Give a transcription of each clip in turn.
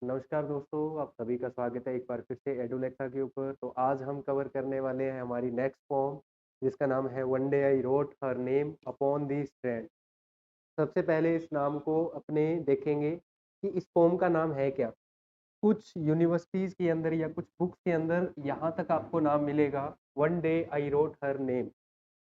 नमस्कार दोस्तों, आप सभी का स्वागत है एक बार फिर से एडुलेक्सा के ऊपर। तो आज हम कवर करने वाले हैं हमारी नेक्स्ट पोएम जिसका नाम है one day I wrote her name upon the strand. सबसे पहले इस नाम को अपने देखेंगे कि इस पोएम का नाम है क्या। कुछ यूनिवर्सिटीज़ के अंदर या कुछ बुक्स के अंदर यहाँ तक आपको नाम मिलेगा, one day I wrote her name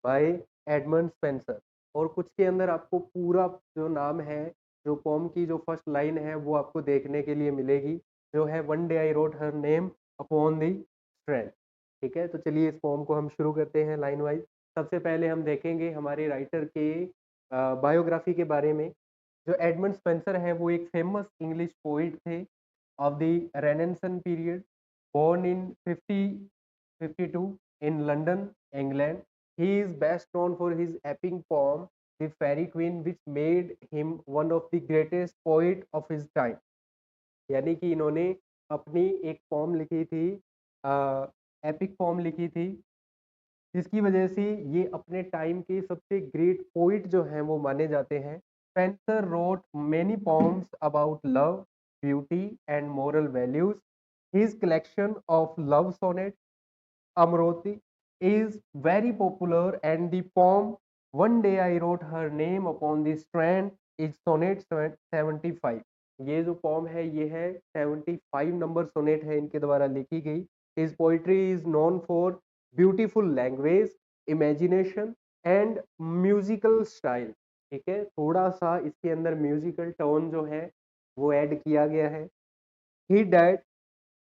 by Edmund Spencer. और कुछ के अंदर आपको पूरा जो नाम है, जो पोम की जो फर्स्ट लाइन है वो आपको देखने के लिए मिलेगी, जो है one day I wrote her name upon the strand. ठीक है, तो चलिए इस पोम को हम शुरू करते हैं लाइन वाइज। सबसे पहले हम देखेंगे हमारे राइटर के बायोग्राफी के बारे में। जो एडमंड स्पेंसर है वो एक फेमस इंग्लिश पोइट थे of the Renaissance period, born in 5052 in London, England. He is best known for his epic poem, The Fairy Queen, which made him one of the greatest poet of his time. यानी कि इन्होंने अपनी एक pome लिखी थी, epic pome लिखी थी, जिसकी वजह से ये अपने टाइम के सबसे ग्रेट पोइट जो हैं वो माने जाते हैं। Spenser wrote many poems about love, beauty and moral values. His collection of love sonnet Amroti is very popular, and the poem One Day I Wrote Her Name Upon the Strand is sonnet 75। ये जो pome है ये है 75 number sonnet है इनके द्वारा लिखी गई। His poetry is known for beautiful language, imagination and musical style। ठीक है, थोड़ा सा इसके अंदर म्यूजिकल टोन जो है वो ऐड किया गया है। He died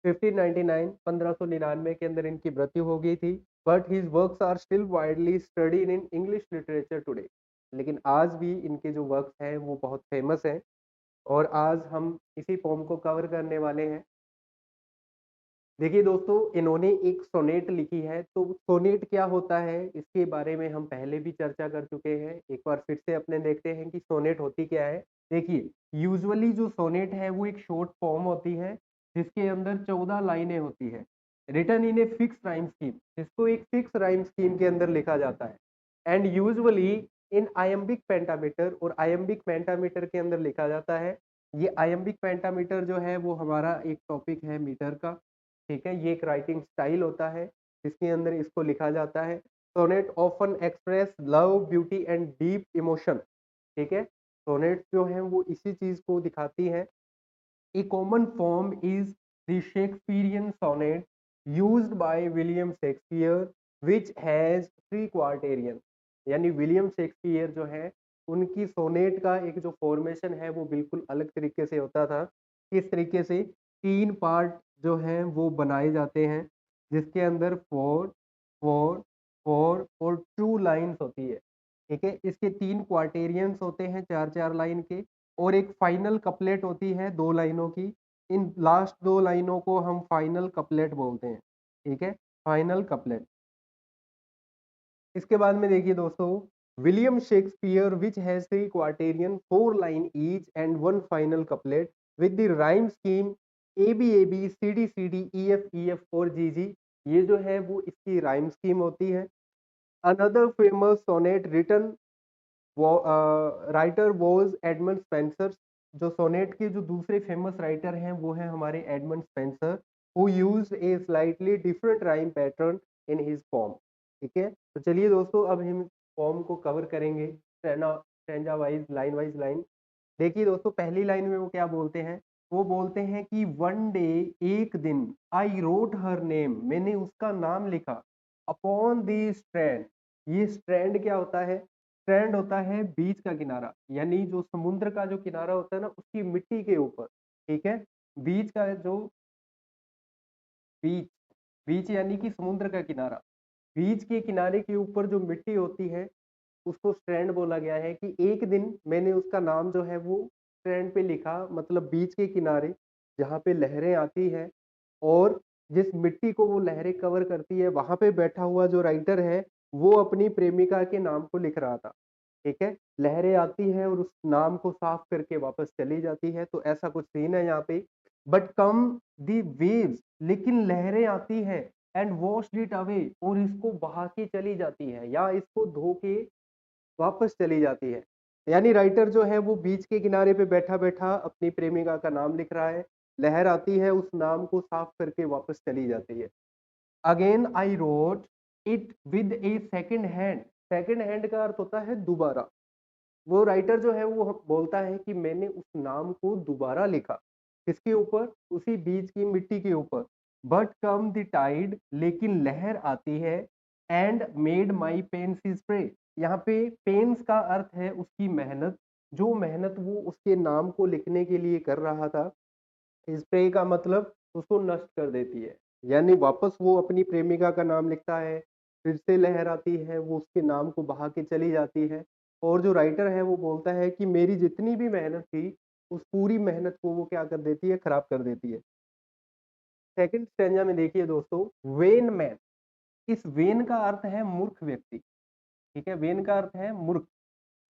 1599 1599 के अंदर इनकी मृत्यु हो गई थी। But his works are still widely studied in English literature today. लेकिन आज भी इनके जो वर्क्स हैं वो बहुत फेमस हैं, और आज हम इसी पोम को कवर करने वाले हैं। देखिए दोस्तों, इन्होंने एक सोनेट लिखी है। तो सोनेट क्या होता है इसके बारे में हम पहले भी चर्चा कर चुके हैं। एक बार फिर से अपने देखते हैं कि सोनेट होती क्या है। देखिए, यूजुअली जो सोनेट है वो एक शॉर्ट पोम होती है जिसके अंदर 14 लाइनें होती है, written in a fix rhyme scheme. जिसको एक फिक्स राइम स्कीम के अंदर लिखा जाता है, and usually in iambic pentameter, और आयम्बिक पेंटामीटर के अंदर लिखा जाता है। ये आयम्बिक पेंटामीटर जो है वो हमारा एक टॉपिक है मीटर का। ठीक है, ये एक राइटिंग स्टाइल होता है जिसके अंदर इसको लिखा जाता है। Sonnet often express love, beauty and deep emotion. ठीक है, सोनेट जो है वो इसी चीज को दिखाती है। A common form is the Shakespearean sonnet used by William Shakespeare, which has 3 quatrains. यानी विलियम शेक्सपियर जो है उनकी सोनेट का एक जो फॉर्मेशन है वो बिल्कुल अलग तरीके से होता था। इस तरीके से 3 पार्ट जो हैं वो बनाए जाते हैं, जिसके अंदर 4 4 4 और 2 लाइन्स होती है। ठीक है, इसके 3 क्वार्टेरियंस होते हैं 4-4 लाइन के, और एक फाइनल कपलेट होती है 2 लाइनों की। इन लास्ट 2 लाइनों को हम फाइनल कपलेट बोलते हैं। ठीक है, फाइनल कपलेट। इसके बाद में देखिए दोस्तों, William Shakespeare which has 3 quatrain, 4 line each and 1 final couplet with the rhyme scheme A B A B C D E F और जी जी। ये जो है वो इसकी राइम स्कीम होती है। Another famous sonnet written writer was Edmund Spenser. जो sonnet के जो दूसरे फेमस राइटर हैं वो हैं हमारे Edmund Spenser, who used a slightly different rhyme pattern in his form. ठीक है, तो चलिए दोस्तों अब हम फॉर्म को कवर करेंगे stanza wise, line wise line. देखिए दोस्तों, पहली लाइन में वो क्या बोलते हैं, वो बोलते हैं कि वन डे, एक दिन, आई रोट हर नेम, मैंने उसका नाम लिखा, अपॉन दी स्ट्रैंड। ये स्ट्रैंड क्या होता है? स्ट्रैंड होता है बीच का किनारा, यानी जो समुद्र का जो किनारा होता है ना उसकी मिट्टी के ऊपर। ठीक है, बीच का जो बीच, बीच यानी कि समुद्र का किनारा, बीच के किनारे के ऊपर जो मिट्टी होती है उसको स्ट्रैंड बोला गया है। कि एक दिन मैंने उसका नाम जो है वो स्ट्रैंड पे लिखा, मतलब बीच के किनारे जहाँ पे लहरें आती है, और जिस मिट्टी को वो लहरें कवर करती है वहां पे बैठा हुआ जो राइटर है वो अपनी प्रेमिका के नाम को लिख रहा था। ठीक है, लहरें आती है और उस नाम को साफ करके वापस चली जाती है, तो ऐसा कुछ सीन है यहाँ पे। बट कम दी वेव्स, लेकिन लहरें आती है, एंड वॉश्ड इट अवे, और इसको बहा के चली जाती है या इसको धो के वापस चली जाती है। यानी राइटर जो है वो बीच के किनारे पे बैठा बैठा अपनी प्रेमिका का नाम लिख रहा है, लहर आती है उस नाम को साफ करके वापस चली जाती है। Again I wrote it with A second hand. Second hand का अर्थ होता है दोबारा। वो राइटर जो है वो बोलता है कि मैंने उस नाम को दोबारा लिखा। किसके ऊपर? उसी बीच की मिट्टी के ऊपर। बट कम द टाइड, लेकिन लहर आती है, and made my pains spray. यहाँ पे पेन्स का अर्थ है उसकी मेहनत। जो मेहनत वो उसके नाम को लिखने के लिए कर रहा था, स्प्रे का मतलब उसको नष्ट कर देती है। यानी वापस वो अपनी प्रेमिका का नाम लिखता है, फिर से लहर आती है, वो उसके नाम को बहा के चली जाती है। और जो राइटर है वो बोलता है कि मेरी जितनी भी मेहनत थी, उस पूरी मेहनत को वो क्या कर देती है? खराब कर देती है। सेकंड स्टैंजा में देखिए दोस्तों, वेन मैन। इस वेन का अर्थ है मूर्ख व्यक्ति। ठीक है, वेन का अर्थ है मूर्ख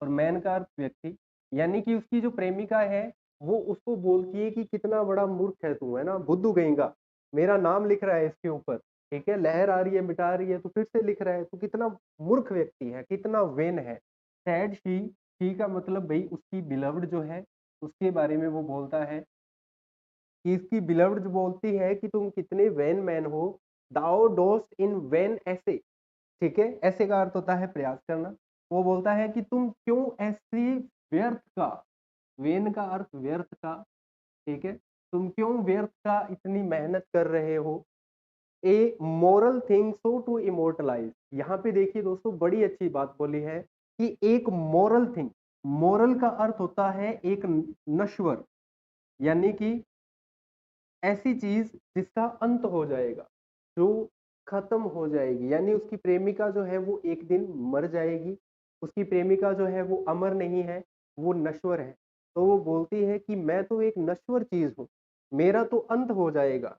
और मैन का अर्थ व्यक्ति। यानी कि उसकी जो प्रेमिका है वो उसको बोलती है कि कितना बड़ा मूर्ख है तू, है ना, बुद्धू कहेगा, मेरा नाम लिख रहा है इसके ऊपर। ठीक है, लहर आ रही है, मिटा रही है, तो फिर से लिख रहा है, तो कितना मूर्ख व्यक्ति है, कितना वेन है। सैड शी का मतलब भाई उसकी बिलव्ड जो है उसके बारे में वो बोलता है कि इसकी बिलव्ड जो बोलती है कि तुम कितने वैन मैन हो, दाओ डोस्ट इन वैन ऐसे। ठीक है, ऐसे का अर्थ होता है प्रयास करना। वो बोलता है कि तुम क्यों ऐसी व्यर्थ का, वेन का अर्थ व्यर्थ का, ठीक है, तुम क्यों व्यर्थ का इतनी मेहनत कर रहे हो। ए moral thing so to immortalise. यहाँ पे देखिए दोस्तों बड़ी अच्छी बात बोली है कि एक मोरल थिंग। मोरल का अर्थ होता है एक नश्वर, यानी कि ऐसी चीज जिसका अंत हो जाएगा, जो खत्म हो जाएगी। यानी उसकी प्रेमिका जो है वो एक दिन मर जाएगी। उसकी प्रेमिका जो है वो अमर नहीं है, वो नश्वर है। तो वो बोलती है कि मैं तो एक नश्वर चीज हूँ, मेरा तो अंत हो जाएगा।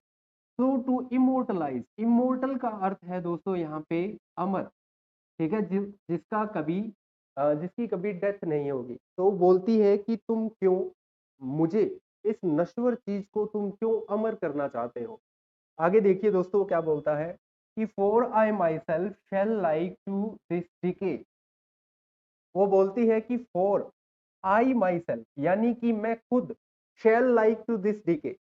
सो टू इमोर्टलाइज, इमोर्टल का अर्थ है दोस्तों यहाँ पे अमर। ठीक है, जिसकी कभी डेथ नहीं होगी। तो वो बोलती है कि तुम क्यों मुझे, इस नश्वर चीज को तुम क्यों अमर करना चाहते हो। आगे देखिए दोस्तों वो क्या बोलता है कि for I myself shall like to this decay. वो बोलती है कि फॉर आई माई सेल्फ, यानी कि मैं खुद, shall like to this decay,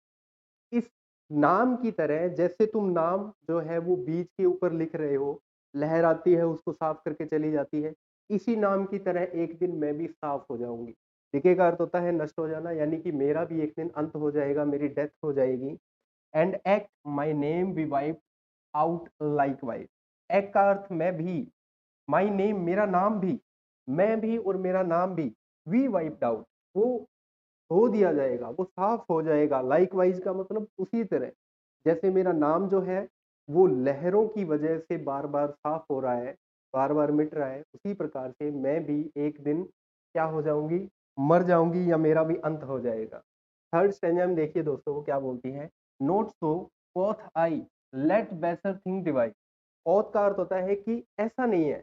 इस नाम की तरह, जैसे तुम नाम जो है वो बीज के ऊपर लिख रहे हो, लहर आती है उसको साफ करके चली जाती है, इसी नाम की तरह एक दिन मैं भी साफ हो जाऊंगी। डिके का अर्थ होता है नष्ट हो जाना, यानी कि मेरा भी एक दिन अंत हो जाएगा, मेरी डेथ हो जाएगी। And act my name be wipe out like wife. Act का अर्थ मैं भी, माई नेम मेरा नाम भी, मैं भी और मेरा नाम भी, वी वाइप्ड आउट, वो धो दिया जाएगा, वो साफ हो जाएगा। लाइक वाइज का मतलब उसी तरह, जैसे मेरा नाम जो है वो लहरों की वजह से बार बार साफ हो रहा है, बार बार मिट रहा है, उसी प्रकार से मैं भी एक दिन क्या हो जाऊंगी? मर जाऊंगी, या मेरा भी अंत हो जाएगा। थर्ड स्टेंजा में देखिए दोस्तों वो क्या बोलती है, नोट सो कोथ आई लेट बेसर थिंग डिवाइड। कोथ का अर्थ होता है कि ऐसा नहीं है,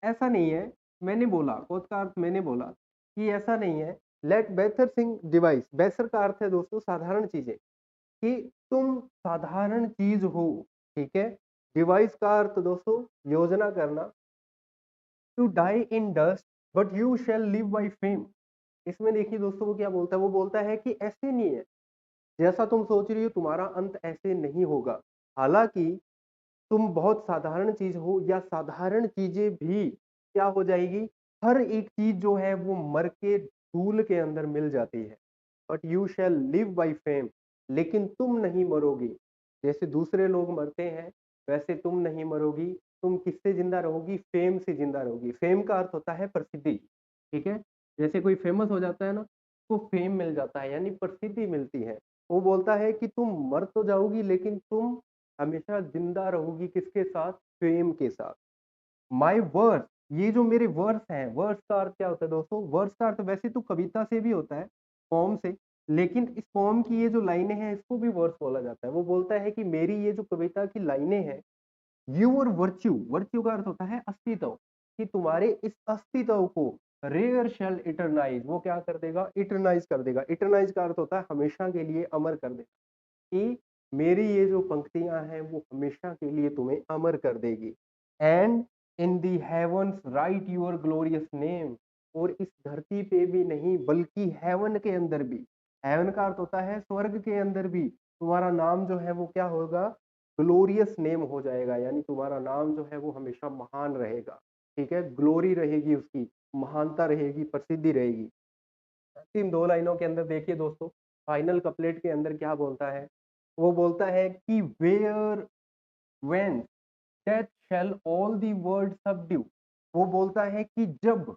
ऐसा नहीं है, मैंने बोला, कोथ का अर्थ मैंने बोला कि ऐसा नहीं है। लेट बेटर थिंग डिवाइस, बेसर का अर्थ है दोस्तों साधारण चीजें, कि तुम साधारण चीज हो। ठीक है, डिवाइस का अर्थ दोस्तों योजना करना। To die in dust but you shall live by fame. इसमें देखिए दोस्तों वो क्या बोलता है, वो बोलता है कि ऐसे नहीं है, जैसा तुम सोच रही हो तुम्हारा अंत ऐसे नहीं होगा। हालांकि तुम बहुत साधारण चीज हो, या साधारण चीजें भी क्या हो जाएगी, हर एक चीज जो है वो मर के धूल के अंदर मिल जाती है। But you shall live by fame, लेकिन तुम नहीं मरोगी। जैसे दूसरे लोग मरते हैं वैसे तुम नहीं मरोगी। तुम किससे जिंदा रहोगी? फेम से जिंदा रहोगी। फेम का अर्थ होता है प्रसिद्धि। ठीक है, जैसे कोई फेमस हो जाता है ना, तो फेम मिल जाता है, यानी प्रसिद्धि मिलती है। वो बोलता है कि तुम मर तो जाओगी लेकिन तुम हमेशा जिंदा रहोगी, किसके साथ? फेम के साथ। माई वर्स, ये जो मेरे वर्स हैं, वर्स का अर्थ क्या होता है दोस्तों? वर्स का अर्थ वैसे तो कविता से भी होता है, पोम से, लेकिन इस पोम की ये जो लाइनें हैं इसको भी वर्स बोला जाता है। वो बोलता है कि मेरी ये जो कविता की लाइनें हैं, यूर वर्च्यू, वर्च्यू का अर्थ होता है अस्तित्व, कि तुम्हारे इस अस्तित्व को रेयर शेल इटरनाइज, वो क्या कर देगा? इटरनाइज कर देगा। इटरनाइज का अर्थ होता है हमेशा के लिए अमर कर देगा, कि मेरी ये जो पंक्तियां हैं वो हमेशा के लिए तुम्हें अमर कर देगी। And in the heavens write your glorious name, और इस धरती पे भी नहीं बल्कि हेवन के अंदर भी, हेवन का अर्थ होता है स्वर्ग के अंदर भी तुम्हारा नाम जो है वो क्या होगा, ग्लोरियस नेम हो जाएगा, यानी तुम्हारा नाम जो है वो हमेशा महान रहेगा। ठीक है, ग्लोरी रहेगी उसकी, महानता रहेगी, प्रसिद्धि रहेगी। अंतिम 2 लाइनों के अंदर देखिए दोस्तों, फाइनल कपलेट के अंदर क्या बोलता है? वो बोलता है कि where when that shall all the world subdue. वो बोलता है कि जब,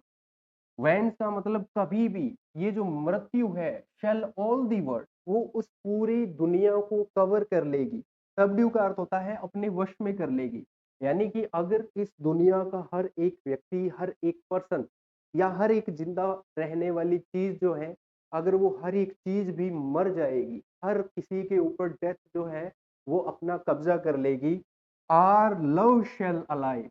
व्हेन का मतलब कभी भी, ये जो मृत्यु है, शैल ऑल द वर्ल्ड, वो उस पूरी दुनिया को कवर कर लेगी। सबड्यू का अर्थ होता है अपने वश में कर लेगी। यानी कि अगर इस दुनिया का हर एक व्यक्ति, हर एक पर्सन या हर एक जिंदा रहने वाली चीज जो है, अगर वो हर एक चीज भी मर जाएगी, हर किसी के ऊपर डेथ जो है वो अपना कब्जा कर लेगी, आर लव शैल अलाइव,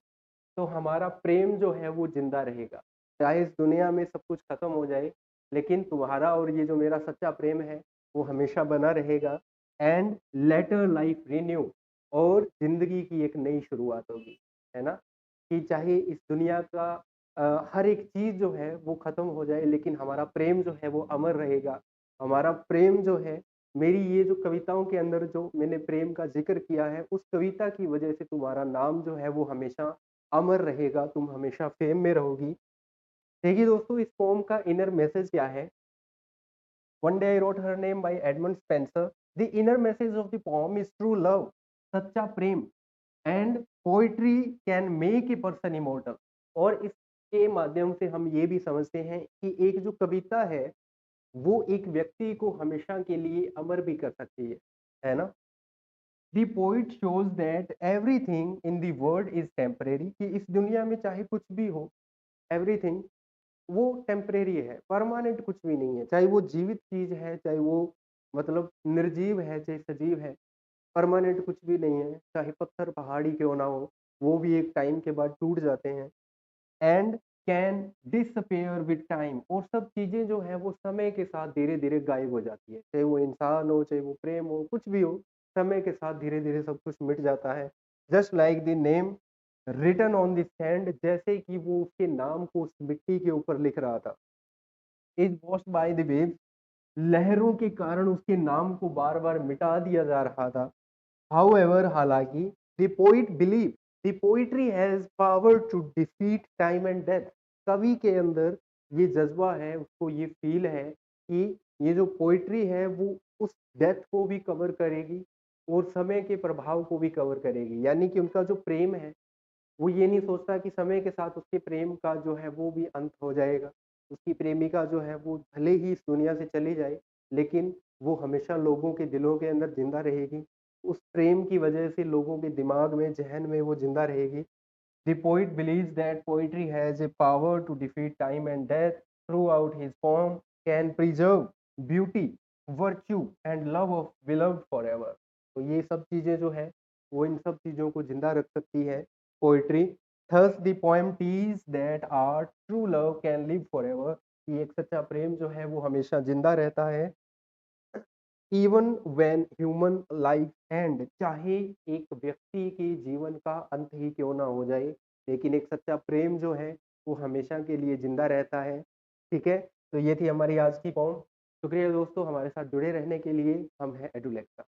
तो हमारा प्रेम जो है वो जिंदा रहेगा। चाहे इस दुनिया में सब कुछ खत्म हो जाए, लेकिन तुम्हारा और ये जो मेरा सच्चा प्रेम है वो हमेशा बना रहेगा। एंड लेटर लाइफ रिन्यू, और जिंदगी की एक नई शुरुआत होगी, है ना? कि चाहे इस दुनिया का हर एक चीज जो है वो खत्म हो जाए, लेकिन हमारा प्रेम जो है वो अमर रहेगा। हमारा प्रेम जो है, मेरी ये जो कविताओं के अंदर जो मैंने प्रेम का जिक्र किया है, उस कविता की वजह से तुम्हारा नाम जो है वो हमेशा अमर रहेगा, तुम हमेशा फेम में रहोगी। देखिए दोस्तों, इस पोम का इनर मैसेज क्या है? One day I wrote her name by Edmund Spenser. The inner message of the poem is true love, सच्चा प्रेम, and poetry can make a person immortal. और इसके माध्यम से हम ये भी समझते हैं कि एक जो कविता है वो एक व्यक्ति को हमेशा के लिए अमर भी कर सकती है ना? The poet shows that everything in the world is temporary, कि इस दुनिया में चाहे कुछ भी हो, एवरीथिंग वो टेम्परेरी है, परमानेंट कुछ भी नहीं है। चाहे वो जीवित चीज है, चाहे वो मतलब निर्जीव है, चाहे सजीव है, परमानेंट कुछ भी नहीं है। चाहे पत्थर पहाड़ी क्यों ना हो, वो भी एक टाइम के बाद टूट जाते हैं। And can disappear with time, और सब चीजें जो है वो समय के साथ धीरे धीरे गायब हो जाती है। चाहे वो इंसान हो, चाहे वो प्रेम हो, कुछ भी हो, समय के साथ धीरे धीरे सब कुछ मिट जाता है। Just like the name written on the sand, जैसे कि वो उसके नाम को उस मिट्टी के ऊपर लिख रहा था। Is washed by the waves, लहरों के कारण उसके नाम को बार बार मिटा दिया जा रहा था। हाउएवर, हालांकि, the poet believe the poetry has power to defeat time and death. कवि के अंदर ये जज्बा है, उसको ये फील है कि ये जो पोइट्री है वो उस डेथ को भी कवर करेगी और समय के प्रभाव को भी कवर करेगी। यानी कि उनका जो प्रेम है, वो ये नहीं सोचता कि समय के साथ उसके प्रेम का जो है वो भी अंत हो जाएगा। उसकी प्रेमिका जो है वो भले ही इस दुनिया से चली जाए, लेकिन वो हमेशा लोगों के दिलों के अंदर ज़िंदा रहेगी। उस प्रेम की वजह से लोगों के दिमाग में, ज़हन में वो ज़िंदा रहेगी। The poet believes that poetry has a power to defeat time and death. Throughout his poem can preserve beauty, virtue and love of beloved forever. तो ये सब चीज़ें जो है वो इन सब चीज़ों को जिंदा रख सकती है poetry. Thus the poem teaches that our true love can live forever, कि एक सच्चा प्रेम जो है वो हमेशा जिंदा रहता है। Even when human life and, चाहे एक व्यक्ति के जीवन का अंत ही क्यों ना हो जाए, लेकिन एक सच्चा प्रेम जो है वो हमेशा के लिए जिंदा रहता है। ठीक है, तो ये थी हमारी आज की पॉइंट। शुक्रिया दोस्तों हमारे साथ जुड़े रहने के लिए। हम हैं एडुलेक्सा।